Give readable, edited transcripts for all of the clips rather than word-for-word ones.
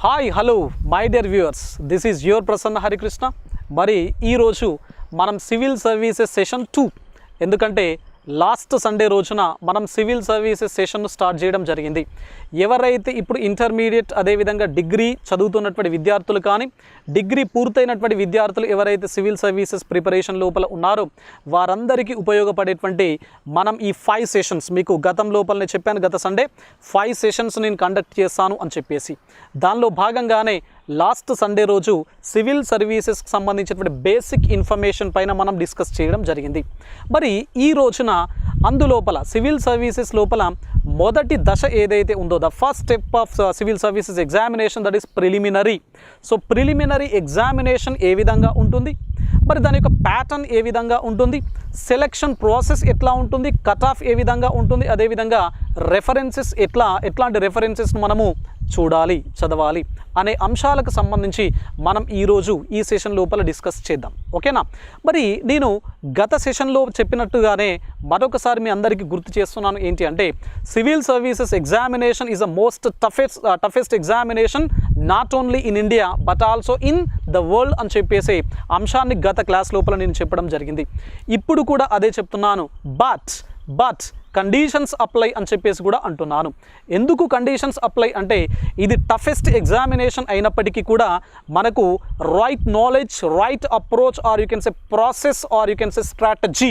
Hi hello my dear viewers, this is your Prasanna Harikrishna. మరి ఈరోజు మనం సివిల్ సర్వీసెస్ సెషన్ 2, ఎందుకంటే లాస్ట్ సండే రోజున మనం సివిల్ సర్వీసెస్ సెషన్ను స్టార్ట్ చేయడం జరిగింది. ఎవరైతే ఇప్పుడు ఇంటర్మీడియట్ అదేవిధంగా డిగ్రీ చదువుతున్నటువంటి విద్యార్థులు కానీ డిగ్రీ పూర్తయినటువంటి విద్యార్థులు ఎవరైతే సివిల్ సర్వీసెస్ ప్రిపరేషన్ లోపల ఉన్నారో వారందరికీ ఉపయోగపడేటువంటి మనం ఈ 5 సెషన్స్ మీకు గతం లోపలనే చెప్పాను. గత సండే 5 సెషన్స్ నేను కండక్ట్ చేస్తాను అని చెప్పేసి దానిలో భాగంగానే లాస్ట్ సండే రోజు సివిల్ సర్వీసెస్కి సంబంధించినటువంటి బేసిక్ ఇన్ఫర్మేషన్ పైన మనం డిస్కస్ చేయడం జరిగింది. మరి ఈ రోజున అందులోపల సివిల్ సర్వీసెస్ లోపల మొదటి దశ ఏదైతే ఉందో, the first step of civil services examination, that is preliminary. So preliminary examination ఏ విధంగా ఉంటుంది, మరి దాని యొక్క ప్యాటర్న్ ఏ విధంగా ఉంటుంది, సెలెక్షన్ ప్రాసెస్ ఎట్లా ఉంటుంది, కట్ ఆఫ్ ఏ విధంగా ఉంటుంది, అదేవిధంగా రెఫరెన్సెస్ ఎట్లాంటి రెఫరెన్సెస్ను మనము చూడాలి, చదవాలి అనే అంశాలకు సంబంధించి మనం ఈరోజు ఈ సెషన్ లోపల డిస్కస్ చేద్దాం. ఓకేనా? మరి నేను గత సెషన్లో చెప్పినట్టుగానే మరొకసారి మీ అందరికీ గుర్తు చేస్తున్నాను. ఏంటి అంటే civil services examination is the most toughest examination not only in India but also in the world అని చెప్పేసి అంశాన్ని గత క్లాస్ లోపల నేను చెప్పడం జరిగింది. ఇప్పుడు కూడా అదే చెప్తున్నాను. బట్ కండిషన్స్ అప్లై అని చెప్పేసి కూడా అంటున్నాను. ఎందుకు కండిషన్స్ అప్లై అంటే ఇది టఫెస్ట్ ఎగ్జామినేషన్ అయినప్పటికీ కూడా మనకు right knowledge, right approach, or you can say process, or you can say strategy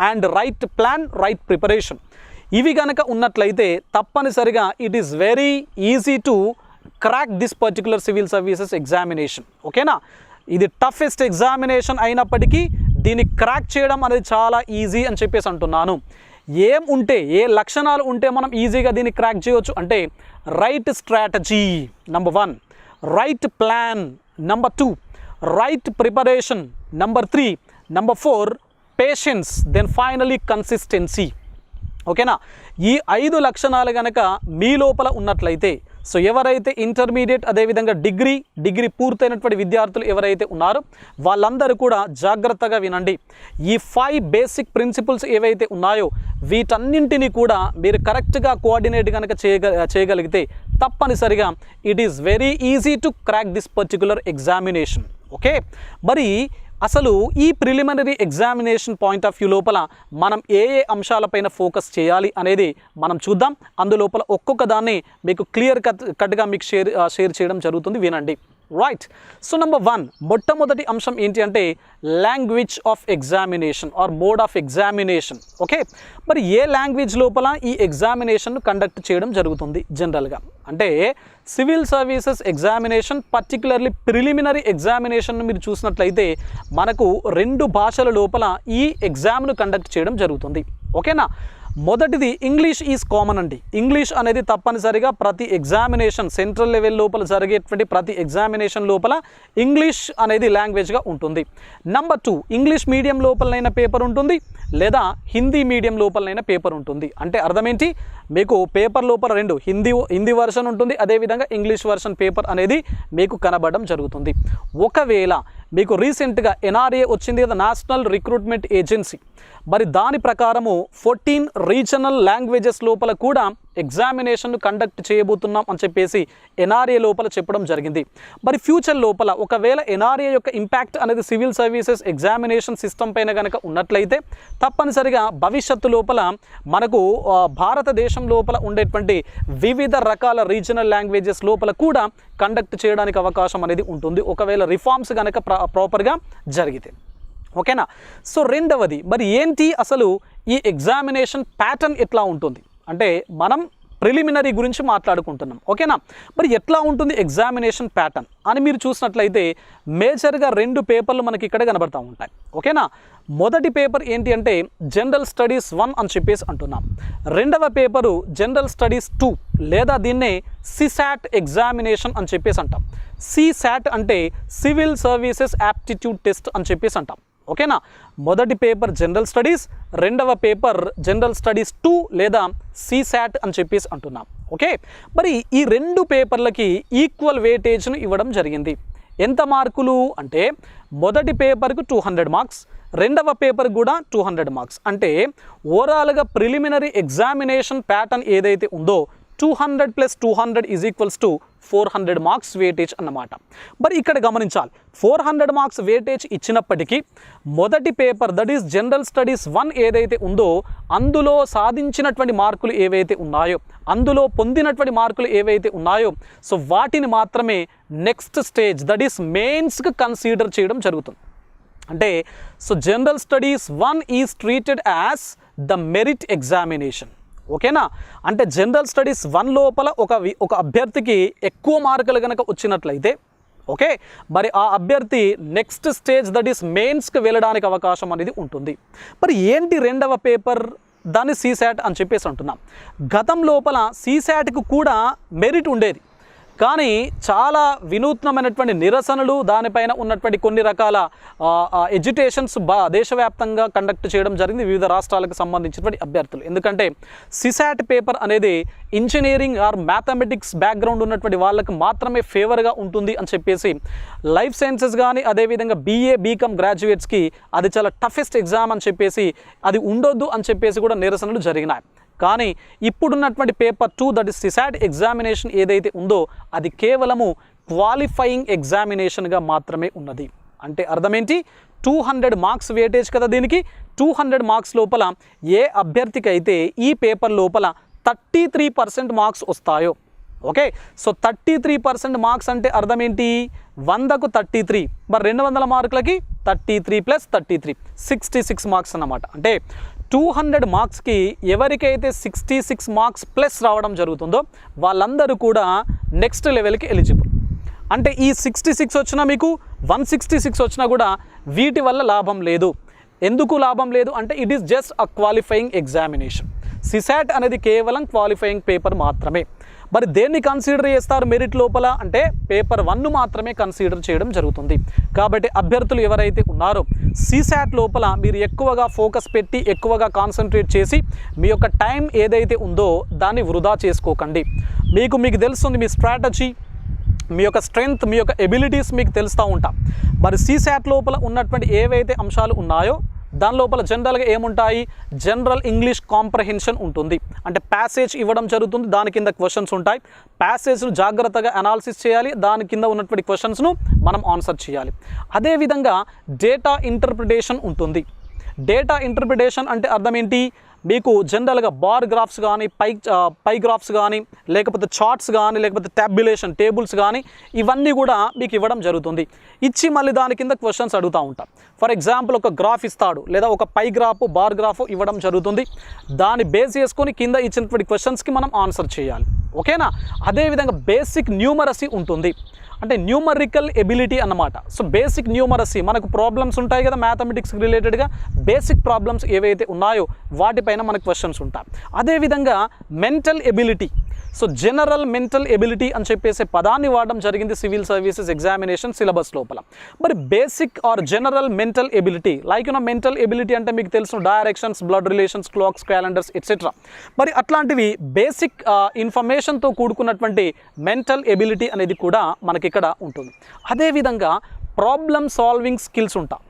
and right plan, right preparation ఇవి కనుక ఉన్నట్లయితే తప్పనిసరిగా it is very easy to crack this particular civil services examination. ఓకేనా? ఇది toughest examination అయినప్పటికీ దీన్ని crack చేయడం అనేది చాలా ఈజీ అని చెప్పేసి అంటున్నాను. ఏ లక్షణాలు ఉంటే మనం ఈజీగా దీన్ని క్రాక్ చేయవచ్చు అంటే right strategy number 1, right plan number 2, right preparation number 3, number 4 patience, then finally consistency. ఓకేనా? ఈ 5 లక్షణాలు కనుక మీ లోపల ఉన్నట్లయితే, సో ఎవరైతే ఇంటర్మీడియట్ అదేవిధంగా డిగ్రీ పూర్తయినటువంటి విద్యార్థులు ఎవరైతే ఉన్నారో వాళ్ళందరూ కూడా జాగ్రత్తగా వినండి. ఈ 5 బేసిక్ ప్రిన్సిపల్స్ ఏవైతే ఉన్నాయో వీటన్నింటినీ కూడా మీరు కరెక్ట్గా కోఆర్డినేట్ కనుక చేయగలిగితే తప్పనిసరిగా it is very easy to crack this particular examination. Okay? మరి అసలు ఈ preliminary examination point of view లోపల మనం ఏ అంశాలపైన ఫోకస్ చేయాలి అనేది మనం చూద్దాం. అందులోపల ఒక్కొక్క దాన్ని మీకు క్లియర్ కట్గా మీకు షేర్ చేయడం జరుగుతుంది. వినండి. రైట్. సో నెంబర్ 1, మొట్టమొదటి అంశం ఏంటి అంటే language of examination or mode of examination. Okay? మరి ఏ లాంగ్వేజ్ లోపల ఈ ఎగ్జామినేషన్ను కండక్ట్ చేయడం జరుగుతుంది జనరల్గా అంటే civil services examination particularly preliminary ఎగ్జామినేషన్ను మీరు చూసినట్లయితే మనకు 2 భాషల లోపల ఈ ఎగ్జామ్ను కండక్ట్ చేయడం జరుగుతుంది. ఓకేనా? మొదటిది ఇంగ్లీష్ ఈజ్ కామన్ అండి. ఇంగ్లీష్ అనేది తప్పనిసరిగా ప్రతి ఎగ్జామినేషన్ సెంట్రల్ లెవెల్ లోపల జరిగేటువంటి ప్రతి ఎగ్జామినేషన్ లోపల ఇంగ్లీష్ అనేది లాంగ్వేజ్గా ఉంటుంది. నెంబర్ 2, ఇంగ్లీష్ మీడియం లోపలనైనా పేపర్ ఉంటుంది లేదా హిందీ మీడియం లోపలనైనా పేపర్ ఉంటుంది. అంటే అర్థం ఏంటి, మీకు పేపర్ లోపల 2 హిందీ వర్షన్ ఉంటుంది, అదేవిధంగా ఇంగ్లీష్ వర్షన్ పేపర్ అనేది మీకు కనబడడం జరుగుతుంది. ఒకవేళ మీకు రీసెంట్గా NRA వచ్చింది కదా, నేషనల్ రిక్రూట్మెంట్ ఏజెన్సీ, మరి దాని ప్రకారము 14 రీజనల్ లాంగ్వేజెస్ లోపల కూడా ఎగ్జామినేషన్ను కండక్ట్ చేయబోతున్నాం అని చెప్పేసి NRA లోపల చెప్పడం జరిగింది. మరి ఫ్యూచర్ లోపల ఒకవేళ NRA యొక్క ఇంపాక్ట్ అనేది సివిల్ సర్వీసెస్ ఎగ్జామినేషన్ సిస్టమ్ పైన కనుక ఉన్నట్లయితే తప్పనిసరిగా భవిష్యత్తు లోపల మనకు భారతదేశం లోపల ఉండేటువంటి వివిధ రకాల రీజనల్ లాంగ్వేజెస్ లోపల కూడా కండక్ట్ చేయడానికి అవకాశం అనేది ఉంటుంది ఒకవేళ రిఫార్మ్స్ కనుక ప్రాపర్గా జరిగితే. ఓకేనా? సో రెండవది, మరి ఏంటి అసలు ఈ ఎగ్జామినేషన్ ప్యాటర్న్ ఎట్లా ఉంటుంది అంటే మనం ప్రిలిమినరీ గురించి మాట్లాడుకుంటున్నాం. ఓకేనా? మరి ఎట్లా ఉంటుంది ఎగ్జామినేషన్ ప్యాటర్న్ అని మీరు చూసినట్లయితే మేజర్గా 2 పేపర్లు మనకి ఇక్కడ కనబడతా ఉంటాయి. ఓకేనా? మొదటి పేపర్ ఏంటి అంటే జనరల్ స్టడీస్ 1 అని చెప్పేసి అంటున్నాం. రెండవ పేపరు జనరల్ స్టడీస్ 2 లేదా దీన్నే CSAT ఎగ్జామినేషన్ అని చెప్పేసి అంటాం. CSAT అంటే సివిల్ సర్వీసెస్ యాప్టిట్యూడ్ టెస్ట్ అని చెప్పేసి అంటాం. ఓకేనా? మొదటి పేపర్ జనరల్ స్టడీస్, రెండవ పేపర్ జనరల్ స్టడీస్ 2 లేదా CSAT అని చెప్పేసి అంటున్నాం. ఓకే? మరి ఈ 2 పేపర్లకి ఈక్వల్ వెయిటేజ్ను ఇవ్వడం జరిగింది. ఎంత మార్కులు అంటే మొదటి పేపర్కు 200 మార్క్స్, రెండవ పేపర్ కూడా 200 మార్క్స్. అంటే ఓవరాల్గా ప్రిలిమినరీ ఎగ్జామినేషన్ ప్యాటర్న్ ఏదైతే ఉందో 200 plus 200 is equals to 400 marks weightage అన్నమాట. మరి ఇక్కడ గమనించాలి, 400 మార్క్స్ వెయిటేజ్ ఇచ్చినప్పటికీ మొదటి paper that is general studies 1 ఏదైతే ఉందో అందులో సాధించినటువంటి మార్కులు ఏవైతే ఉన్నాయో, అందులో పొందినటువంటి మార్కులు ఏవైతే ఉన్నాయో, సో వాటిని మాత్రమే నెక్స్ట్ స్టేజ్ దట్ ఈస్ మెయిన్స్కి కన్సిడర్ చేయడం జరుగుతుంది. అంటే so general studies 1 is treated as the merit examination. ఓకేనా? అంటే జనరల్ స్టడీస్ 1 లోపల ఒక అభ్యర్థికి ఎక్కువ మార్కులు కనుక వచ్చినట్లయితే ఓకే, మరి ఆ అభ్యర్థి నెక్స్ట్ స్టేజ్ దట్ ఈస్ మెయిన్స్కి వెళ్ళడానికి అవకాశం అనేది ఉంటుంది. మరి ఏంటి రెండవ పేపర్? దాన్ని సీసాట్ అని చెప్పేసి అంటున్నాం. గతం లోపల సీసాట్కు కూడా మెరిట్ ఉండేది, కానీ చాలా వినూత్నమైనటువంటి నిరసనలు, దానిపైన ఉన్నటువంటి కొన్ని రకాల ఎడ్యుటేషన్స్ దేశవ్యాప్తంగా కండక్ట్ చేయడం జరిగింది వివిధ రాష్ట్రాలకు సంబంధించినటువంటి అభ్యర్థులు. ఎందుకంటే సిసాట్ పేపర్ అనేది ఇంజనీరింగ్ ఆర్ మ్యాథమెటిక్స్ బ్యాక్గ్రౌండ్ ఉన్నటువంటి వాళ్ళకి మాత్రమే ఫేవర్గా ఉంటుంది అని చెప్పేసి, లైఫ్ సైన్సెస్ కానీ అదేవిధంగా BA BCom గ్రాడ్యుయేట్స్కి అది చాలా టఫెస్ట్ ఎగ్జామ్ అని చెప్పేసి, అది ఉండొద్దు అని చెప్పేసి కూడా నిరసనలు జరిగినాయి. కానీ ఇప్పుడున్నటువంటి paper 2 that is CSAT examination ఏదైతే ఉందో అది కేవలము క్వాలిఫైయింగ్ ఎగ్జామినేషన్గా మాత్రమే ఉన్నది. అంటే అర్థమేంటి? 200 మార్క్స్ వెయిటేజ్ కదా దీనికి. 200 మార్క్స్ లోపల ఏ అభ్యర్థికి అయితే ఈ పేపర్ లోపల 33% మార్క్స్ వస్తాయో, ఓకే, సో 33% మార్క్స్ అంటే అర్థం ఏంటి? 100కు 33, మరి 200 మార్కులకి 33 ప్లస్ 33 66 మార్క్స్ అన్నమాట. అంటే 200 మార్క్స్కి ఎవరికైతే 66 మార్క్స్ ప్లస్ రావడం జరుగుతుందో వాళ్ళందరూ కూడా నెక్స్ట్ లెవెల్కి ఎలిజిబుల్. అంటే ఈ 66 వచ్చినా మీకు 166 వచ్చినా కూడా వీటి వల్ల లాభం లేదు. ఎందుకు లాభం లేదు అంటే it is just a qualifying examination. CSAT అనేది కేవలం క్వాలిఫైయింగ్ పేపర్ మాత్రమే. మరి దేన్ని కన్సిడర్ చేస్తారు మెరిట్ లోపల అంటే పేపర్ 1 మాత్రమే కన్సిడర్ చేయడం జరుగుతుంది. కాబట్టి అభ్యర్థులు ఎవరైతే ఉన్నారో సిసాట్ లోపల మీరు ఎక్కువగా ఫోకస్ పెట్టి ఎక్కువగా కాన్సన్ట్రేట్ చేసి మీ యొక్క టైం ఏదైతే ఉందో దాన్ని వృధా చేసుకోకండి. మీకు తెలుస్తుంది మీ స్ట్రాటజీ, మీ యొక్క స్ట్రెంగ్త్, మీ యొక్క ఎబిలిటీస్ మీకు తెలుస్తూ ఉంటాం. మరి సిసాట్ లోపల ఉన్నటువంటి ఏవైతే అంశాలు ఉన్నాయో దాని లోపల జనరల్గా ఏముంటాయి? జనరల్ ఇంగ్లీష్ కాంప్రహెన్షన్ ఉంటుంది. అంటే ప్యాసేజ్ ఇవ్వడం జరుగుతుంది, దాని కింద క్వశ్చన్స్ ఉంటాయి. ప్యాసేజ్ను జాగ్రత్తగా అనాలిసిస్ చేయాలి, దాని కింద ఉన్నటువంటి క్వశ్చన్స్ను మనం ఆన్సర్ చేయాలి. అదేవిధంగా డేటా ఇంటర్ప్రిటేషన్ ఉంటుంది. డేటా ఇంటర్ప్రిటేషన్ అంటే అర్థం ఏంటి? మీకు జనరల్గా బార్ గ్రాఫ్స్ కానీ పై గ్రాఫ్స్ కానీ లేకపోతే చార్ట్స్ కానీ లేకపోతే ట్యాబ్యులేషన్ టేబుల్స్ కానీ ఇవన్నీ కూడా మీకు ఇవ్వడం జరుగుతుంది. ఇచ్చి మళ్ళీ దాని కింద క్వశ్చన్స్ అడుగుతూ ఉంటాం. ఫర్ ఎగ్జాంపుల్ ఒక గ్రాఫ్ ఇస్తాడు లేదా ఒక పై గ్రాఫ్ బార్ గ్రాఫ్ ఇవ్వడం జరుగుతుంది. దాన్ని బేస్ చేసుకొని కింద ఇచ్చినటువంటి క్వశ్చన్స్కి మనం ఆన్సర్ చేయాలి. ఓకేనా? అదేవిధంగా బేసిక్ న్యూమరసీ ఉంటుంది. అంటే న్యూమరికల్ ఎబిలిటీ అన్నమాట. సో బేసిక్ న్యూమరసీ మనకు ప్రాబ్లమ్స్ ఉంటాయి కదా మ్యాథమెటిక్స్కి రిలేటెడ్గా, బేసిక్ ప్రాబ్లమ్స్ ఏవైతే ఉన్నాయో వాటిపైన మనకు క్వశ్చన్స్ ఉంటాయి. అదేవిధంగా mental ability. So general mental ability అని చెప్పేసి పదాన్ని వాడడం జరిగింది సివిల్ సర్వీసెస్ ఎగ్జామినేషన్ సిలబస్ లోపల. మరి basic or general mental ability like mental ability అంటే మీకు తెలుసు directions, blood relations, clocks, calendars etcetera. మరి అట్లాంటివి బేసిక్ ఇన్ఫర్మేషన్తో కూడుకున్నటువంటి మెంటల్ ఎబిలిటీ అనేది కూడా మనకి ఇక్కడ ఉంటుంది. అదేవిధంగా ప్రాబ్లమ్ సాల్వింగ్ స్కిల్స్ ఉంటాయి.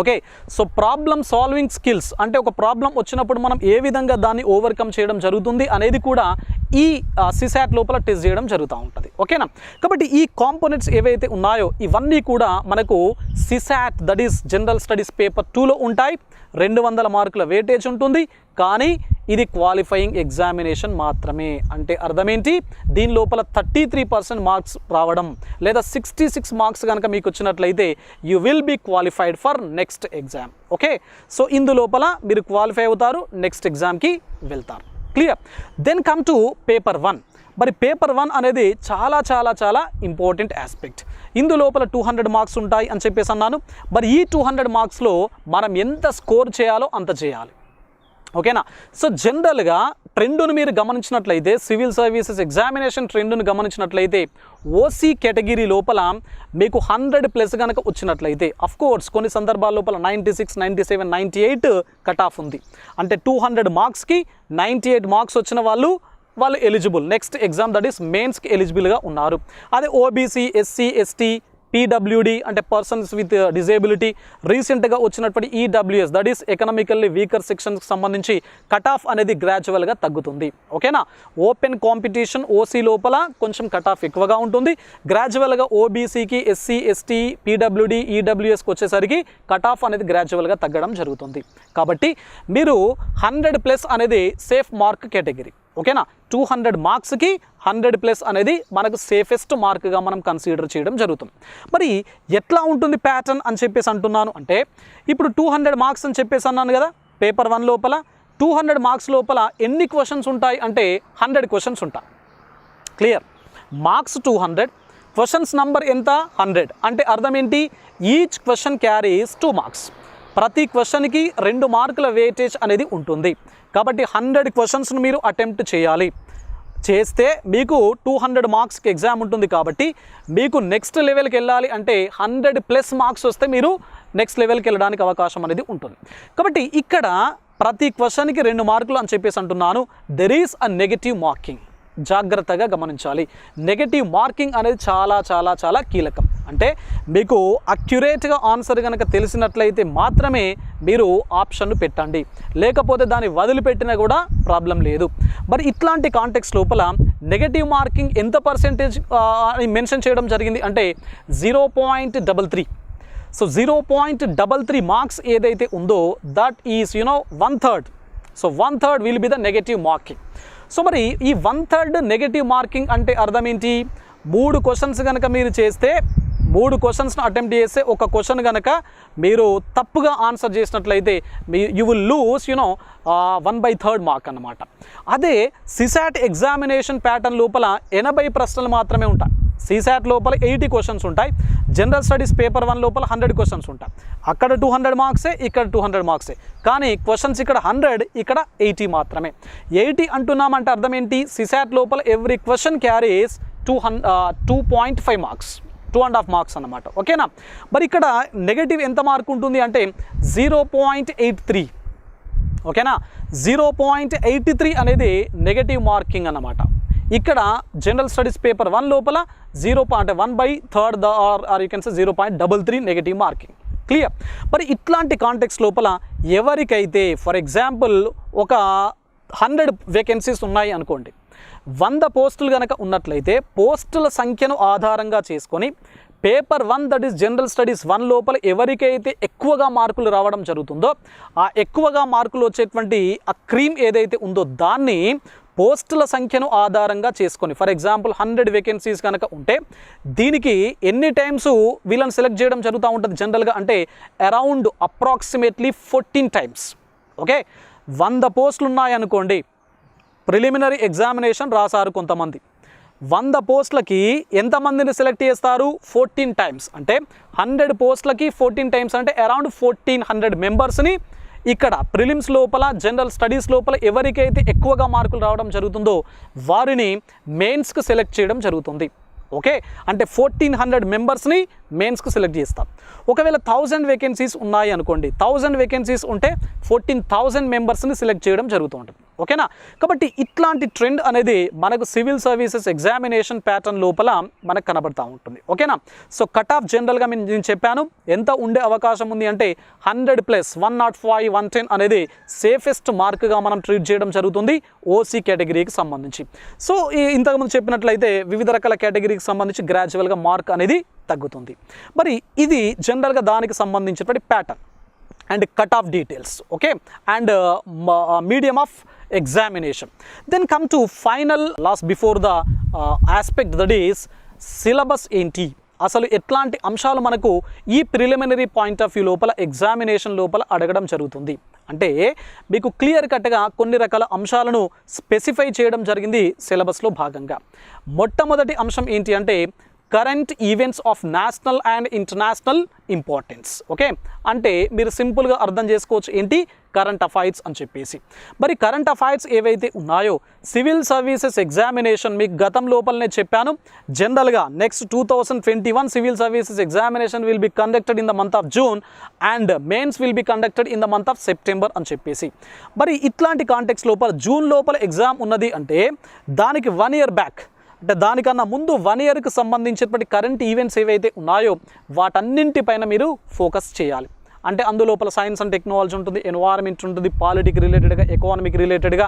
Okay, so problem solving skills అంటే ఒక ప్రాబ్లం వచ్చినప్పుడు మనం ఏ విధంగా దాన్ని ఓవర్కమ్ చేయడం జరుగుతుంది అనేది కూడా ఈ సిసాట్ లోపల టెస్ట్ చేయడం జరుగుతూ ఉంటుంది. ఓకేనా? కాబట్టి ఈ కాంపోనెంట్స్ ఏవైతే ఉన్నాయో ఇవన్నీ కూడా మనకు CSAT that is general studies paper 2లో ఉంటాయి. 200 మార్కుల వెయిటేజ్ ఉంటుంది, కానీ ఇది క్వాలిఫైయింగ్ ఎగ్జామినేషన్ మాత్రమే. అంటే అర్థమేంటి? దీని లోపల 33% మార్క్స్ రావడం లేదా 66 మార్క్స్ కనుక మీకు వచ్చినట్లయితే you will be qualified for next exam. Okay, so ఇందులోపల మీరు క్వాలిఫై అవుతారు, నెక్స్ట్ ఎగ్జామ్కి వెళ్తారు. Clear? Then come to paper 1. మరి పేపర్ 1 అనేది చాలా చాలా చాలా ఇంపార్టెంట్ ఆస్పెక్ట్. ఇందులోపల 200 మార్క్స్ ఉంటాయి అని చెప్పేసి అన్నాను. మరి ఈ 200 మార్క్స్లో మనం ఎంత స్కోర్ చేయాలో అంత చేయాలి. ఓకేనా? సో జనరల్గా ట్రెండ్ను మీరు గమనించినట్లయితే సివిల్ సర్వీసెస్ ఎగ్జామినేషన్ ట్రెండ్ను గమనించినట్లయితే ఓసీ కేటగిరీ లోపల మీకు 100+ కనుక వచ్చినట్లయితే అఫ్కోర్స్ కొన్ని సందర్భాల లోపల 96, 97, 98 కట్ ఆఫ్ ఉంది. అంటే 200 మార్క్స్కి 98 మార్క్స్ వచ్చిన వాళ్ళు eligible next exam that is మెయిన్స్కి ఎలిజిబుల్గా ఉన్నారు. అదే ఓబీసీ, ఎస్సీ, ఎస్టీ పీడబ్ల్యూడి అంటే పర్సన్స్ విత్ డిజేబిలిటీ, రీసెంట్గా వచ్చినటువంటి EWS that is economically weaker సెక్షన్స్కి సంబంధించి కట్ ఆఫ్ అనేది గ్రాడ్యువల్గా తగ్గుతుంది. ఓకేనా, ఓపెన్ కాంపిటీషన్ ఓసీ లోపల కొంచెం కట్ ఆఫ్ ఎక్కువగా ఉంటుంది. గ్రాడ్యువల్గా ఓబీసీకి, ఎస్సీ, ఎస్టీ, పీడబ్ల్యూడి, ఈడబ్ల్యూఎస్కి వచ్చేసరికి కట్ ఆఫ్ అనేది గ్రాడ్యువల్గా తగ్గడం జరుగుతుంది. కాబట్టి మీరు 100+ అనేది సేఫ్ మార్క్ కేటగిరీ. ఓకేనా, 200 మార్క్స్కి 100+ అనేది మనకు సేఫెస్ట్ మార్క్గా మనం కన్సిడర్ చేయడం జరుగుతుంది. మరి ఎట్లా ఉంటుంది ప్యాటర్న్ అని చెప్పేసి అంటున్నాను అంటే, ఇప్పుడు 200 మార్క్స్ అని చెప్పేసి అన్నాను కదా, పేపర్ 1 లోపల 200 మార్క్స్ లోపల ఎన్ని క్వశ్చన్స్ ఉంటాయి అంటే 100 క్వశ్చన్స్ ఉంటాయి. క్లియర్, మార్క్స్ 200, క్వశ్చన్స్ నంబర్ ఎంత 100 అంటే అర్థం ఏంటి, ఈచ్ క్వశ్చన్ క్యారీస్ 2 మార్క్స్. ప్రతి క్వశ్చన్కి 2 మార్కుల వెయిటేజ్ అనేది ఉంటుంది. కాబట్టి 100 క్వశ్చన్స్ను మీరు అటెంప్ట్ చేయాలి. చేస్తే మీకు 200 మార్క్స్కి ఎగ్జామ్ ఉంటుంది. కాబట్టి మీకు నెక్స్ట్ లెవెల్కి వెళ్ళాలి అంటే 100+ మార్క్స్ వస్తే మీరు నెక్స్ట్ లెవెల్కి వెళ్ళడానికి అవకాశం అనేది ఉంటుంది. కాబట్టి ఇక్కడ ప్రతి క్వశ్చన్కి 2 మార్కులు అని చెప్పేసి అంటున్నాను. There is a negative marking. జాగ్రత్తగా గమనించాలి. నెగటివ్ మార్కింగ్ అనేది చాలా చాలా చాలా కీలకం. అంటే మీకు అక్యురేట్గా ఆన్సర్ కనుక తెలిసినట్లయితే మాత్రమే మీరు ఆప్షన్ను పెట్టండి, లేకపోతే దాన్ని వదిలిపెట్టినా కూడా ప్రాబ్లం లేదు. మరి ఇట్లాంటి కాంటెక్స్ట్ లోపల నెగటివ్ మార్కింగ్ ఎంత పర్సెంటేజ్ మెన్షన్ చేయడం జరిగింది అంటే 0.33. సో 0.33 మార్క్స్ ఏదైతే ఉందో that is 1/3. So 1/3 will be the negative marking. So మరి ఈ 1/3 నెగటివ్ మార్కింగ్ అంటే అర్థం ఏంటి, 3 క్వశ్చన్స్ కనుక మీరు చేస్తే 3 క్వశ్చన్స్ను అటెంప్ట్ చేస్తే ఒక క్వశ్చన్ కనుక మీరు తప్పుగా ఆన్సర్ చేసినట్లయితే యూ విల్ లూస్ 1/3 మార్క్ అన్నమాట. అదే సిసాట్ ఎగ్జామినేషన్ ప్యాటర్న్ లోపల 80 ప్రశ్నలు మాత్రమే ఉంటాయి. సిసాట్ లోపల 80 క్వశ్చన్స్ ఉంటాయి. జనరల్ స్టడీస్ పేపర్ 1 లోపల 100 క్వశ్చన్స్ ఉంటాయి. అక్కడ 200 మార్క్సే, ఇక్కడ 200 మార్క్సే. కానీ క్వశ్చన్స్ ఇక్కడ 100, ఇక్కడ 80 మాత్రమే. 80 అంటున్నామంటే అర్థం ఏంటి, సిసాట్ లోపల every question carries 2.5 marks, 2.5 marks అన్నమాట. ఓకేనా, మరి ఇక్కడ నెగటివ్ ఎంత మార్క్ ఉంటుంది అంటే 0.83. ఓకేనా, 0.83 అనేది నెగటివ్ మార్కింగ్ అన్నమాట. ఇక్కడ జనరల్ స్టడీస్ పేపర్ 1 లోపల 1/3 or you can say 0.33 negative marking. Clear. మరి ఇట్లాంటి కాంటెక్స్ట్ లోపల ఎవరికైతే ఫర్ ఎగ్జాంపుల్ ఒక 100 వేకెన్సీస్ ఉన్నాయి అనుకోండి, 100 పోస్టులు కనుక ఉన్నట్లయితే పోస్టుల సంఖ్యను ఆధారంగా చేసుకొని paper 1 that is general studies 1 లోపల ఎవరికైతే ఎక్కువగా మార్కులు రావడం జరుగుతుందో ఆ ఎక్కువగా మార్కులు వచ్చేటువంటి ఆ క్రీమ్ ఏదైతే ఉందో దాన్ని పోస్టుల సంఖ్యను ఆధారంగా చేసుకొని, ఫర్ ఎగ్జాంపుల్ 100 వేకెన్సీస్ కనుక ఉంటే దీనికి ఎన్ని టైమ్స్ వీళ్ళని సెలెక్ట్ చేయడం జరుగుతూ ఉంటుంది జనరల్గా అంటే అరౌండ్ అప్రాక్సిమేట్లీ 14 టైమ్స్. ఓకే, 100 పోస్టులు ఉన్నాయనుకోండి, ప్రిలిమినరీ ఎగ్జామినేషన్ రాశారు కొంతమంది, 100 పోస్టులకి ఎంతమందిని సెలెక్ట్ చేస్తారు 14 టైమ్స్. అంటే 100 పోస్టులకి 14 టైమ్స్ అంటే అరౌండ్ 1400 మెంబర్స్ని ఇక్కడ ప్రిలిమ్స్ లోపల జనరల్ స్టడీస్ లోపల ఎవరికైతే ఎక్కువగా మార్కులు రావడం జరుగుతుందో వారిని మెయిన్స్కి సెలెక్ట్ చేయడం జరుగుతుంది. ఓకే, అంటే 1400 మెంబర్స్ని మెయిన్స్కి సెలెక్ట్ చేస్తాం. ఒకవేళ 1000 వేకెన్సీస్ ఉన్నాయి అనుకోండి, 1000 వేకెన్సీస్ ఉంటే 14,000 మెంబర్స్ని సెలెక్ట్ చేయడం జరుగుతూ ఉంటుంది. ఓకేనా, కాబట్టి ఇట్లాంటి ట్రెండ్ అనేది మనకు సివిల్ సర్వీసెస్ ఎగ్జామినేషన్ ప్యాటర్న్ లోపల మనకు కనబడుతూ ఉంటుంది. ఓకేనా, సో కట్ ఆఫ్ జనరల్గా నేను చెప్పాను ఎంత ఉండే అవకాశం ఉంది అంటే 100+, 105, 110 అనేది సేఫెస్ట్ మార్క్గా మనం ట్రీట్ చేయడం జరుగుతుంది ఓసీ కేటగిరీకి సంబంధించి. సో ఇంతకుముందు చెప్పినట్లయితే వివిధ రకాల కేటగిరీకి సంబంధించి గ్రాడ్యువల్గా మార్క్ అనేది తగ్గుతుంది. మరి ఇది జనరల్గా దానికి సంబంధించినటువంటి pattern and cut off details. Okay, and medium of examination. Then come to final last before the aspect that is syllabus ఏంటి, అసలు ఎట్లాంటి అంశాలు మనకు ఈ ప్రిలిమినరీ పాయింట్ ఆఫ్ వ్యూ లోపల ఎగ్జామినేషన్ లోపల అడగడం జరుగుతుంది అంటే మీకు క్లియర్ కట్గా కొన్ని రకాల అంశాలను స్పెసిఫై చేయడం జరిగింది సిలబస్లో భాగంగా. మొట్టమొదటి అంశం ఏంటి అంటే current events of national and international importance. Okay, అంటే మీరు సింపుల్గా అర్థం చేసుకోవచ్చు ఏంటి కరెంట్ అఫైర్స్ అని చెప్పేసి. మరి కరెంట్ అఫైర్స్ ఏవైతే ఉన్నాయో సివిల్ సర్వీసెస్ ఎగ్జామినేషన్ మీకు గతం లోపలనే చెప్పాను, జనరల్గా next 2021 civil services examination will be conducted in the month of June and mains will be conducted in the month of September అని చెప్పేసి. మరి ఇట్లాంటి కాంటెక్స్ట్ లోపల జూన్ లోపల ఎగ్జామ్ ఉన్నది అంటే దానికి 1 year బ్యాక్ అంటే దానికన్నా ముందు 1 ఇయర్కి సంబంధించినటువంటి కరెంట్ ఈవెంట్స్ ఏవైతే ఉన్నాయో వాటన్నింటిపైన మీరు ఫోకస్ చేయాలి. అంటే అందులోపల సైన్స్ అండ్ టెక్నాలజీ ఉంటుంది, ఎన్వైరన్మెంట్ ఉంటుంది, పాలిటిక్ రిలేటెడ్గా, ఎకానమిక్ రిలేటెడ్గా,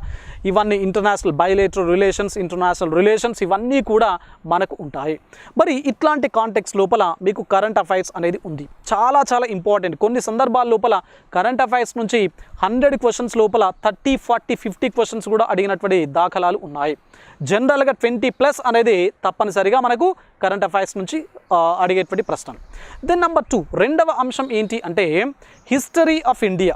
ఇవన్నీ international bilateral relations, international relations ఇవన్నీ కూడా మనకు ఉంటాయి. మరి ఇట్లాంటి కాంటెక్స్ లోపల మీకు కరెంట్ అఫైర్స్ అనేది ఉంది, చాలా చాలా ఇంపార్టెంట్. కొన్ని సందర్భాల లోపల కరెంట్ అఫైర్స్ నుంచి 100 క్వశ్చన్స్ లోపల 30, 40, 50 క్వశ్చన్స్ కూడా అడిగినటువంటి దాఖలాలు ఉన్నాయి. జనరల్గా 20+ అనేది తప్పనిసరిగా మనకు కరెంట్ అఫైర్స్ నుంచి అడిగేటువంటి ప్రశ్నలు. దెన్ నెంబర్ 2 రెండవ అంశం ఏంటి అంటే హిస్టరీ ఆఫ్ ఇండియా.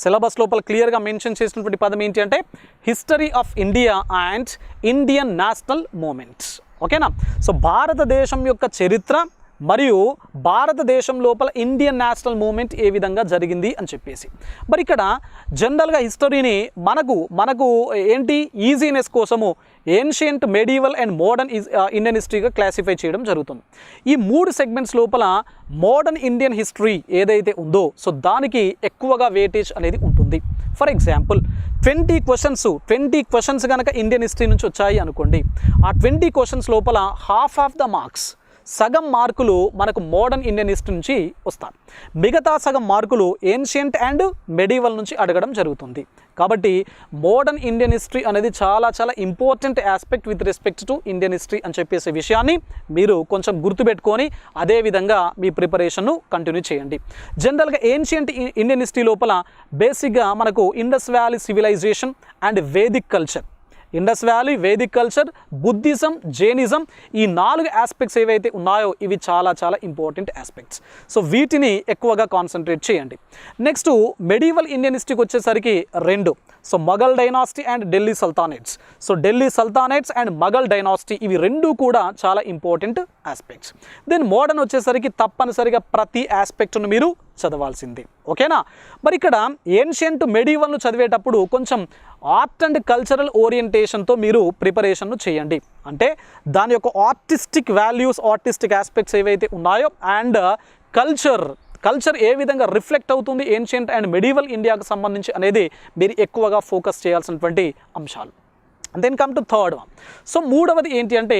సిలబస్ లోపల క్లియర్గా మెన్షన్ చేసినటువంటి పదం ఏంటి అంటే history of India and Indian national movements. ఓకేనా? సో భారతదేశం యొక్క చరిత్ర మరియు భారతదేశం లోపల ఇండియన్ నేషనల్ మూమెంట్ ఏ విధంగా జరిగింది అని చెప్పేసి. మరి ఇక్కడ జనరల్గా హిస్టరీని మనకు ఏంటి ఈజీనెస్ కోసము ancient, medieval and modern Indian హిస్టరీగా క్లాసిఫై చేయడం జరుగుతుంది. ఈ 3 సెగ్మెంట్స్ లోపల మోడర్న్ ఇండియన్ హిస్టరీ ఏదైతే ఉందో సో దానికి ఎక్కువగా వెయిటేజ్ అనేది ఉంటుంది. ఫర్ ఎగ్జాంపుల్ 20 క్వశ్చన్స్ కనుక ఇండియన్ హిస్టరీ నుంచి వచ్చాయి అనుకోండి, ఆ 20 క్వశ్చన్స్ లోపల హాఫ్ ఆఫ్ ద మార్క్స్, సగం మార్కులు మనకు మోడర్న్ ఇండియన్ హిస్టరీ నుంచి వస్తాయి. మిగతా సగం మార్కులు ఏన్షియంట్ అండ్ మెడివల్ నుంచి అడగడం జరుగుతుంది. కాబట్టి మోడర్న్ ఇండియన్ హిస్టరీ అనేది చాలా చాలా important aspect with respect to Indian history అని చెప్పేసే విషయాన్ని మీరు కొంచెం గుర్తుపెట్టుకొని అదేవిధంగా మీ ప్రిపరేషన్ను కంటిన్యూ చేయండి. జనరల్గా ఏన్షియంట్ ఇండియన్ హిస్టరీ లోపల బేసిక్గా మనకు Indus valley civilization and Vedic culture, Indus valley, Vedic culture, Buddhism, Jainism, ఈ 4 ఆస్పెక్ట్స్ ఏవైతే ఉన్నాయో ఇవి చాలా చాలా ఇంపార్టెంట్ ఆస్పెక్ట్స్. సో వీటిని ఎక్కువగా కాన్సన్ట్రేట్ చేయండి. నెక్స్ట్ మెడివల్ ఇండియన్ హిస్టరీకి వచ్చేసరికి 2. So Mughal dynasty and Delhi sultanates. So Delhi sultanates and Mughal dynasty ఇవి 2 కూడా చాలా ఇంపార్టెంట్ ఆస్పెక్ట్స్. దెన్ మోడర్న్ వచ్చేసరికి తప్పనిసరిగా ప్రతి ఆస్పెక్ట్ను మీరు చదవాల్సింది. ఓకేనా? మరి ఇక్కడ ఏన్షియంట్, మెడివల్ను చదివేటప్పుడు కొంచెం ఆర్ట్ అండ్ కల్చరల్ ఓరియంటేషన్తో మీరు ప్రిపరేషన్ను చేయండి. అంటే దాని యొక్క ఆర్టిస్టిక్ వాల్యూస్, ఆర్టిస్టిక్ ఆస్పెక్ట్స్ ఏవైతే ఉన్నాయో అండ్ కల్చర్ ఏ విధంగా రిఫ్లెక్ట్ అవుతుంది ఏన్షియంట్ అండ్ మెడివల్ ఇండియాకు సంబంధించి అనేది మీరు ఎక్కువగా ఫోకస్ చేయాల్సినటువంటి అంశాలు. Then come to third one. So మూడవది ఏంటి అంటే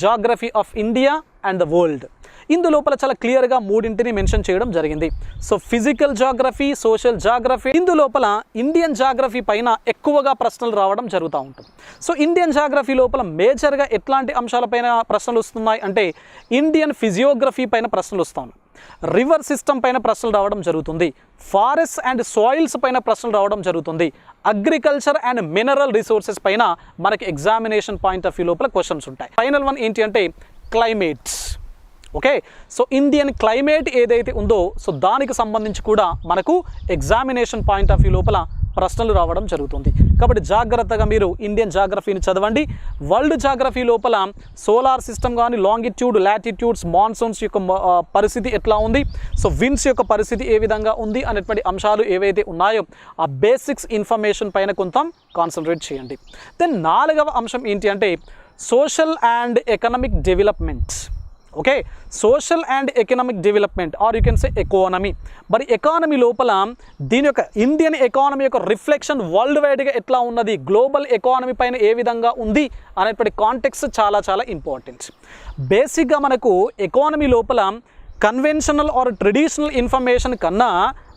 geography of India and the world. ఇందులోపల చాలా క్లియర్గా 3 మెన్షన్ చేయడం జరిగింది. So physical geography, social geography, ఇందులోపల ఇండియన్ జాగ్రఫీ పైన ఎక్కువగా ప్రశ్నలు రావడం జరుగుతూ ఉంటుంది. సో ఇండియన్ జాగ్రఫీ లోపల మేజర్గా ఎట్లాంటి అంశాలపైన ప్రశ్నలు వస్తున్నాయి అంటే ఇండియన్ ఫిజియోగ్రఫీ పైన ప్రశ్నలు వస్తాయి, రివర్ సిస్టమ్ పైన ప్రశ్నలు రావడం జరుగుతుంది, ఫారెస్ట్ అండ్ సాయిల్స్ పైన ప్రశ్నలు రావడం జరుగుతుంది, అగ్రికల్చర్ అండ్ మినరల్ రిసోర్సెస్ పైన మనకి ఎగ్జామినేషన్ పాయింట్ ఆఫ్ వ్యూ లోపల క్వశ్చన్స్ ఉంటాయి. ఫైనల్ వన్ ఏంటి అంటే climates. Okay, so Indian climate ఏదైతే ఉందో సో దానికి సంబంధించి కూడా మనకు ఎగ్జామినేషన్ పాయింట్ ఆఫ్ వ్యూ లోపల ప్రశ్నలు రావడం జరుగుతుంది. కాబట్టి జాగ్రత్తగా మీరు ఇండియన్ జాగ్రఫీని చదవండి. వరల్డ్ జాగ్రఫీ లోపల సోలార్ సిస్టమ్ కానీ, లాంగిట్యూడ్, లాటిట్యూడ్స్, మాన్సూన్స్ యొక్క పరిస్థితి ఎట్లా ఉంది, సో విండ్స్ యొక్క పరిస్థితి ఏ విధంగా ఉంది అనేటువంటి అంశాలు ఏవైతే ఉన్నాయో ఆ బేసిక్స్ ఇన్ఫర్మేషన్ పైన కొంత కాన్సన్ట్రేట్ చేయండి. దెన్ 4వ అంశం ఏంటి అంటే social and economic development. Okay, social and economic development or you can say economy. మరి ఎకానమీ లోపల దీని యొక్క ఇండియన్ ఎకానమీ యొక్క రిఫ్లెక్షన్ వరల్డ్ వైడ్గా ఎట్లా ఉన్నది, గ్లోబల్ ఎకానమీ పైన ఏ విధంగా ఉంది అనేటువంటి కాంటెక్స్ట్ చాలా చాలా ఇంపార్టెంట్. బేసిక్గా మనకు ఎకానమీ లోపల కన్వెన్షనల్ ఆర్ ట్రెడిషనల్ ఇన్ఫర్మేషన్ కన్నా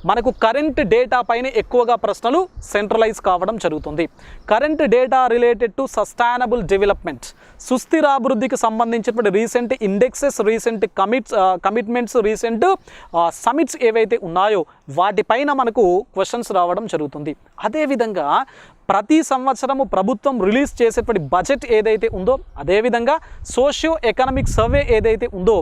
మనకు కరెంట్ డేటా పైన ఎక్కువగా ప్రశ్నలు సెంట్రలైజ్ కావడం జరుగుతుంది. Current data related to sustainable development, సుస్థిరాభివృద్ధికి సంబంధించినటువంటి recent indexes, recent commitments, recent summits ఏవైతే ఉన్నాయో వాటిపైన మనకు క్వశ్చన్స్ రావడం జరుగుతుంది. అదేవిధంగా ప్రతి సంవత్సరము ప్రభుత్వం రిలీజ్ చేసేటువంటి బడ్జెట్ ఏదైతే ఉందో, అదేవిధంగా సోషియో ఎకనామిక్ సర్వే ఏదైతే ఉందో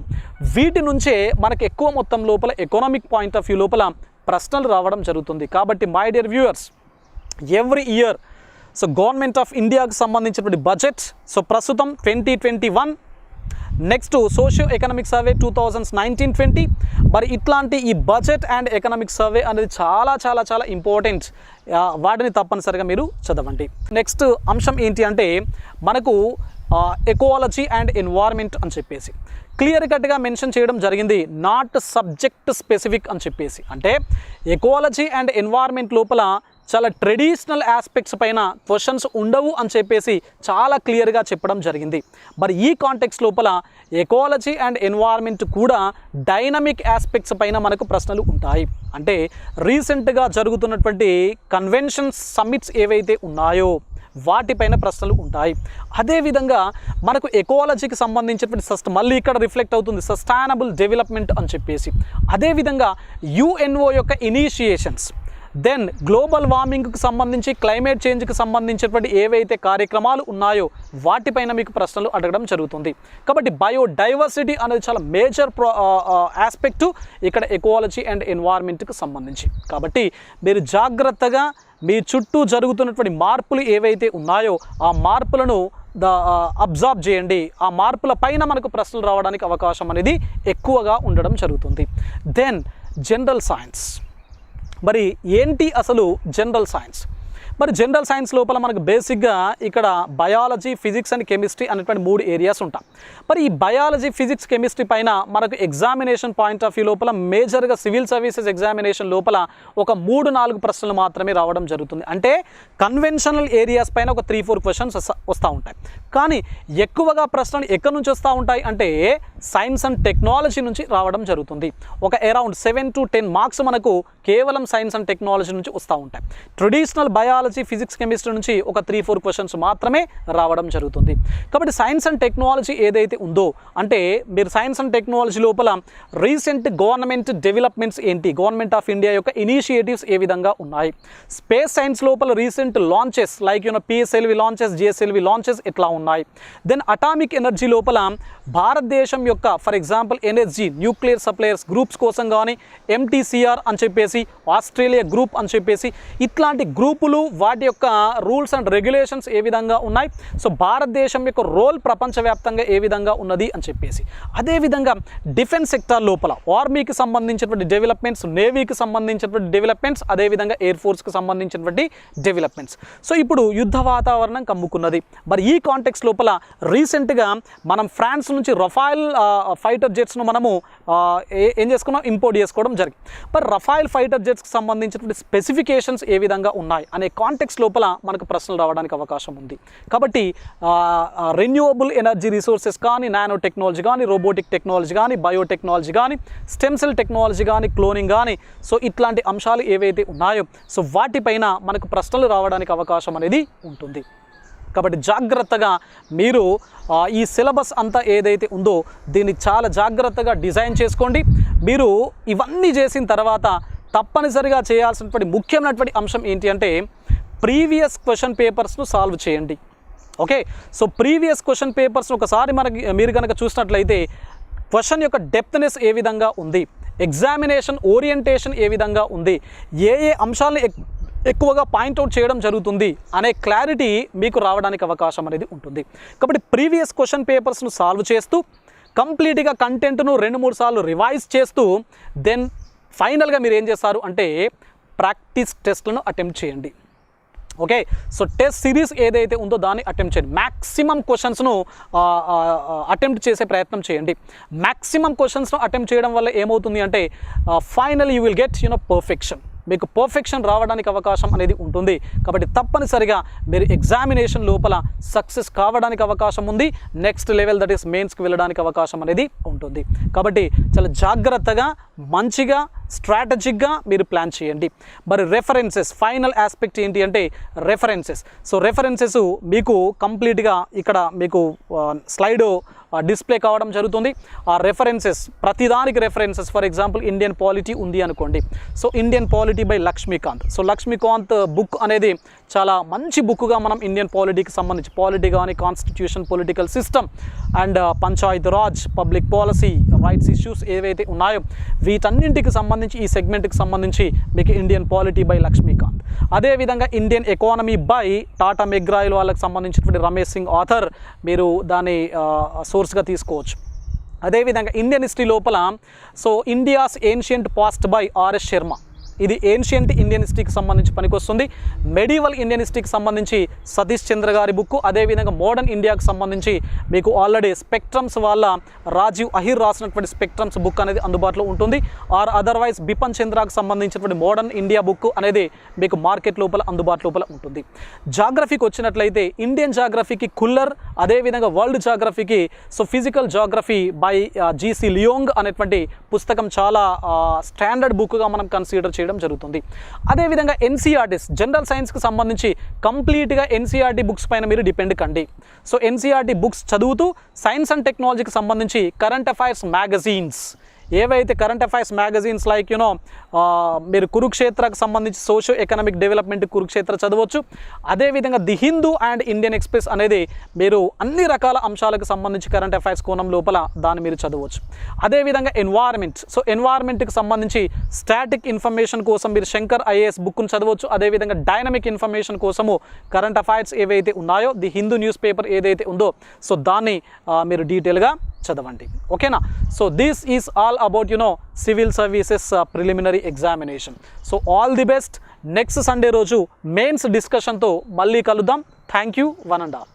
వీటి నుంచే మనకు ఎక్కువ మొత్తం లోపల ఎకనామిక్ పాయింట్ ఆఫ్ వ్యూ లోపల ప్రశ్నలు రావడం జరుగుతుంది. కాబట్టి my dear viewers, every year so government of ఇండియాకు సంబంధించినటువంటి బడ్జెట్ సో ప్రస్తుతం 2021, నెక్స్ట్ సోషియో ఎకనామిక్ సర్వే 2019-20. మరి ఇట్లాంటి ఈ బడ్జెట్ అండ్ ఎకనామిక్ సర్వే అనేది చాలా చాలా చాలా ఇంపార్టెంట్. వాటిని తప్పనిసరిగా మీరు చదవండి. నెక్స్ట్ అంశం ఏంటి అంటే మనకు ఎకాలజీ అండ్ ఎన్వైర్న్మెంట్ అని చెప్పేసి క్లియర్ కట్గా మెన్షన్ చేయడం జరిగింది, నాట్ సబ్జెక్ట్ స్పెసిఫిక్ అని చెప్పేసి. అంటే ఎకాలజీ అండ్ ఎన్వైర్న్మెంట్ లోపల చాలా ట్రెడిషనల్ ఆస్పెక్ట్స్ పైన క్వశ్చన్స్ ఉండవు అని చెప్పేసి చాలా క్లియర్గా చెప్పడం జరిగింది. మరి ఈ కాంటెక్స్ట్ లోపల ఎకాలజీ అండ్ ఎన్వైర్న్మెంట్ కూడా డైనమిక్ ఆస్పెక్ట్స్ పైన మనకు ప్రశ్నలు ఉంటాయి. అంటే రీసెంట్గా జరుగుతున్నటువంటి కన్వెన్షన్స్ సమ్మిట్స్ ఏవైతే ఉన్నాయో వాటిపైన ప్రశ్నలు ఉంటాయి. అదేవిధంగా మనకు ఎకాలజీకి సంబంధించినటువంటి మళ్ళీ ఇక్కడ రిఫ్లెక్ట్ అవుతుంది సస్టైనబుల్ డెవలప్మెంట్ అని చెప్పేసి. అదేవిధంగా యుఎన్ఓ యొక్క ఇనిషియేషన్స్, దెన్ గ్లోబల్ వార్మింగ్కి సంబంధించి క్లైమేట్ చేంజ్కి సంబంధించినటువంటి ఏవైతే కార్యక్రమాలు ఉన్నాయో వాటిపైన మీకు ప్రశ్నలు అడగడం జరుగుతుంది. కాబట్టి బయోడైవర్సిటీ అనేది చాలా మేజర్ ఆస్పెక్టు ఇక్కడ ఎకాలజీ అండ్ ఎన్వైర్న్మెంట్కి సంబంధించి. కాబట్టి మీరు జాగ్రత్తగా మీ చుట్టూ జరుగుతున్నటువంటి మార్పులు ఏవైతే ఉన్నాయో ఆ మార్పులను అబ్జర్వ్ చేయండి. ఆ మార్పుల పైన మనకు ప్రశ్నలు రావడానికి అవకాశం అనేది ఎక్కువగా ఉండడం జరుగుతుంది. Then general science. మరి ఏంటి అసలు జనరల్ సైన్స్? మరి జనరల్ సైన్స్ లోపల మనకు బేసిక్గా ఇక్కడ బయాలజీ, ఫిజిక్స్ అండ్ కెమిస్ట్రీ అనేటువంటి 3 ఏరియాస్ ఉంటాయి. మరి ఈ బయాలజీ, ఫిజిక్స్, కెమిస్ట్రీ పైన మనకు ఎగ్జామినేషన్ పాయింట్ ఆఫ్ వ్యూ లోపల మేజర్గా సివిల్ సర్వీసెస్ ఎగ్జామినేషన్ లోపల ఒక 3-4 ప్రశ్నలు మాత్రమే రావడం జరుగుతుంది. అంటే కన్వెన్షనల్ ఏరియాస్ పైన ఒక 3-4 క్వశ్చన్స్ వస్తూ ఉంటాయి. కానీ ఎక్కువగా ప్రశ్నలు ఎక్కడి నుంచి వస్తూ ఉంటాయి అంటే సైన్స్ అండ్ టెక్నాలజీ నుంచి రావడం జరుగుతుంది. ఒక అరౌండ్ 7 to 10 మార్క్స్ మనకు కేవలం సైన్స్ అండ్ టెక్నాలజీ నుంచి వస్తూ ఉంటాయి. ట్రెడిషనల్ బయాలజీ, ఫిజిక్స్, కెమిస్ట్రీ నుంచి ఒక 3-4 క్వశ్చన్స్ మాత్రమే రావడం జరుగుతుంది. కాబట్టి సైన్స్ అండ్ టెక్నాలజీ ఏదైతే ఉందో అంటే మీరు సైన్స్ అండ్ టెక్నాలజీ లోపల రీసెంట్ గవర్నమెంట్ డెవలప్మెంట్స్ ఏంటి, గవర్నమెంట్ ఆఫ్ ఇండియా యొక్క ఇనిషియేటివ్స్ ఏ విధంగా ఉన్నాయి, స్పేస్ సైన్స్ లోపల recent launches like PSLV launches, GSLV launches ఎట్లా ఉన్నాయి. దెన్ అటామిక్ ఎనర్జీ లోపల భారతదేశం యొక్క for example energy, nuclear suppliers groups కోసం కానీ ఎంటీసీఆర్ అని చెప్పేసి, ఆస్ట్రేలియా గ్రూప్ అని చెప్పేసి ఇట్లాంటి గ్రూపులు వాటి యొక్క రూల్స్ అండ్ రెగ్యులేషన్స్ ఏ విధంగా ఉన్నాయి, సో భారతదేశం యొక్క రోల్ ప్రపంచవ్యాప్తంగా ఏ విధంగా ఉన్నది అని చెప్పేసి. అదేవిధంగా డిఫెన్స్ సెక్టార్ లోపల ఆర్మీకి సంబంధించినటువంటి డెవలప్మెంట్స్, నేవీకి సంబంధించినటువంటి డెవలప్మెంట్స్, అదేవిధంగా ఎయిర్ ఫోర్స్కి సంబంధించినటువంటి డెవలప్మెంట్స్. సో ఇప్పుడు యుద్ధ వాతావరణం కమ్ముకున్నది. మరి ఈ కాంటెక్స్ట్ లోపల రీసెంట్గా మనం ఫ్రాన్స్ నుంచి రఫాయిల్ ఫైటర్ జెట్స్ను మనము ఏం చేసుకున్నాం, ఇంపోర్ట్ చేసుకోవడం జరిగింది. మరి రఫాయిల్ ఫైటర్ జెట్స్కి సంబంధించినటువంటి స్పెసిఫికేషన్స్ ఏ విధంగా ఉన్నాయి అనే కాంటెక్స్ట్ లోపల మనకు ప్రశ్నలు రావడానికి అవకాశం ఉంది. కాబట్టి రెన్యూవబుల్ ఎనర్జీ రిసోర్సెస్ కానీ, నానో టెక్నాలజీ కానీ, రోబోటిక్ టెక్నాలజీ కానీ, బయోటెక్నాలజీ కానీ, స్టెమ్ సెల్ టెక్నాలజీ కానీ, క్లోనింగ్ కానీ, సో ఇట్లాంటి అంశాలు ఏవైతే ఉన్నాయో సో వాటిపైన మనకు ప్రశ్నలు రావడానికి అవకాశం అనేది ఉంటుంది. కాబట్టి జాగ్రత్తగా మీరు ఈ సిలబస్ అంతా ఏదైతే ఉందో దీన్ని చాలా జాగ్రత్తగా డిజైన్ చేసుకోండి. మీరు ఇవన్నీ చేసిన తర్వాత తప్పనిసరిగా చేయాల్సినటువంటి ముఖ్యమైనటువంటి అంశం ఏంటి అంటే ప్రీవియస్ క్వశ్చన్ పేపర్స్ను సాల్వ్ చేయండి. ఓకే, సో ప్రీవియస్ క్వశ్చన్ పేపర్స్ను ఒకసారి మీరు కనుక చూసినట్లయితే క్వశ్చన్ యొక్క డెప్త్నెస్ ఏ విధంగా ఉంది, ఎగ్జామినేషన్ ఓరియంటేషన్ ఏ విధంగా ఉంది, ఏ అంశాలను ఎక్కువగా పాయింట్అవుట్ చేయడం జరుగుతుంది అనే క్లారిటీ మీకు రావడానికి అవకాశం అనేది ఉంటుంది. కాబట్టి ప్రీవియస్ క్వశ్చన్ పేపర్స్ను సాల్వ్ చేస్తూ కంప్లీట్గా కంటెంట్ను 2-3 సార్లు రివైజ్ చేస్తూ దెన్ ఫైనల్గా మీరు ఏం చేస్తారు అంటే ప్రాక్టీస్ టెస్ట్లను అటెంప్ట్ చేయండి. ఓకే, సో టెస్ట్ సిరీస్ ఏదైతే ఉందో దాన్ని అటెంప్ట్ చేయండి. మ్యాక్సిమం క్వశ్చన్స్ను అటెంప్ట్ చేసే ప్రయత్నం చేయండి. మ్యాక్సిమం క్వశ్చన్స్ను అటెంప్ట్ చేయడం వల్ల ఏమవుతుంది అంటే final you will get perfection. మీకు పర్ఫెక్షన్ రావడానికి అవకాశం అనేది ఉంటుంది. కాబట్టి తప్పనిసరిగా మీరు ఎగ్జామినేషన్ లోపల సక్సెస్ కావడానికి అవకాశం ఉంది. నెక్స్ట్ లెవెల్ దట్ ఈస్ మెయిన్స్కి వెళ్ళడానికి అవకాశం అనేది ఉంటుంది. కాబట్టి చాలా జాగ్రత్తగా మంచిగా స్ట్రాటజిక్గా మీరు ప్లాన్ చేయండి. మరి రెఫరెన్సెస్ ఫైనల్ ఆస్పెక్ట్ ఏంటి అంటే రెఫరెన్సెస్. సో రెఫరెన్సెస్ మీకు కంప్లీట్గా ఇక్కడ మీకు స్లైడ్ డిస్ప్లే కావడం జరుగుతుంది. ఆ రెఫరెన్సెస్ ప్రతిదానికి references for example Indian polity ఉంది అనుకోండి. So Indian polity by Lakshmikanth. So Lakshmikanth book అనేది చాలా మంచి బుక్గా మనం ఇండియన్ పాలిటీకి సంబంధించి పాలిటీ కానీ, constitution, political system and Panchayat Raj, public policy, rights issues ఏవైతే ఉన్నాయో వీటన్నింటికి సంబంధించి ఈ సెగ్మెంట్కి సంబంధించి మీకు ఇండియన్ పాలిటీ బై లక్ష్మీకాంత్. అదేవిధంగా Indian economy by Tata McGraw వాళ్ళకి సంబంధించినటువంటి రమేష్ సింగ్ ఆథర్ మీరు దాన్ని సోర్స్గా తీసుకోవచ్చు. అదేవిధంగా ఇండియన్ హిస్టరీ లోపల so India's ancient past by RS Sharma. ఇది ఏన్షియంట్ ఇండియన్ హిస్టరీకి సంబంధించి పనికొస్తుంది. మెడివల్ ఇండియన్ హిస్టరీకి సంబంధించి సతీష్ చంద్ర గారి బుక్, అదేవిధంగా మోడర్న్ ఇండియాకి సంబంధించి మీకు ఆల్రెడీ స్పెక్ట్రమ్స్ వాళ్ళ రాజీవ్ అహిర్ రాసినటువంటి స్పెక్ట్రమ్స్ బుక్ అనేది అందుబాటులో ఉంటుంది. ఆర్ అదర్వైజ్ బిపన్ చంద్రాకి సంబంధించినటువంటి మోడర్న్ ఇండియా బుక్ అనేది మీకు మార్కెట్ లోపల అందుబాటు లోపల ఉంటుంది. జాగ్రఫీకి వచ్చినట్లయితే ఇండియన్ జాగ్రఫీకి కుల్లర్, అదేవిధంగా వరల్డ్ జాగ్రఫీకి physical geography by GC Leong అనేటువంటి పుస్తకం చాలా స్టాండర్డ్ బుక్గా మనం కన్సిడర్ చేయడం జరుగుతుంది. అదేవిధంగా ఎన్సీఆర్టీస్ జనరల్ సైన్స్కి సంబంధించి కంప్లీట్గా ఎన్సీఆర్టీ బుక్స్ పైన మీరు డిపెండ్ కండి. సో ఎన్సీఆర్టీ బుక్స్ చదువుతూ సైన్స్ అండ్ టెక్నాలజీకి సంబంధించి కరెంట్ అఫైర్స్ మ్యాగజైన్స్ ఏవైతే కరెంట్ అఫైర్స్ మ్యాగజైన్స్ లైక్ మీరు కురుక్షేత్రకు సంబంధించి సోషో ఎకనామిక్ డెవలప్మెంట్ కురుక్షేత్ర చదవచ్చు. అదేవిధంగా the Hindu and Indian express అనేది మీరు అన్ని రకాల అంశాలకు సంబంధించి కరెంట్ అఫైర్స్ కోణం లోపల దాన్ని మీరు చదవచ్చు. అదేవిధంగా ఎన్వైర్న్మెంట్, ఎన్వైర్న్మెంట్కి సంబంధించి స్టాటిక్ ఇన్ఫర్మేషన్ కోసం మీరు శంకర్ ఐఏఎస్ బుక్ను చదవచ్చు. అదేవిధంగా డైనమిక్ ఇన్ఫర్మేషన్ కోసము కరెంట్ అఫైర్స్ ఏవైతే ఉన్నాయో ది హిందూ న్యూస్ పేపర్ ఏదైతే ఉందో దాన్ని మీరు డీటెయిల్గా చదవండి. ఓకేనా? So this is all about civil services preliminary examination. So all the best. Next Sunday రోజు మెయిన్స్ డిస్కషన్తో మళ్ళీ కలుద్దాం. Thank you one and all.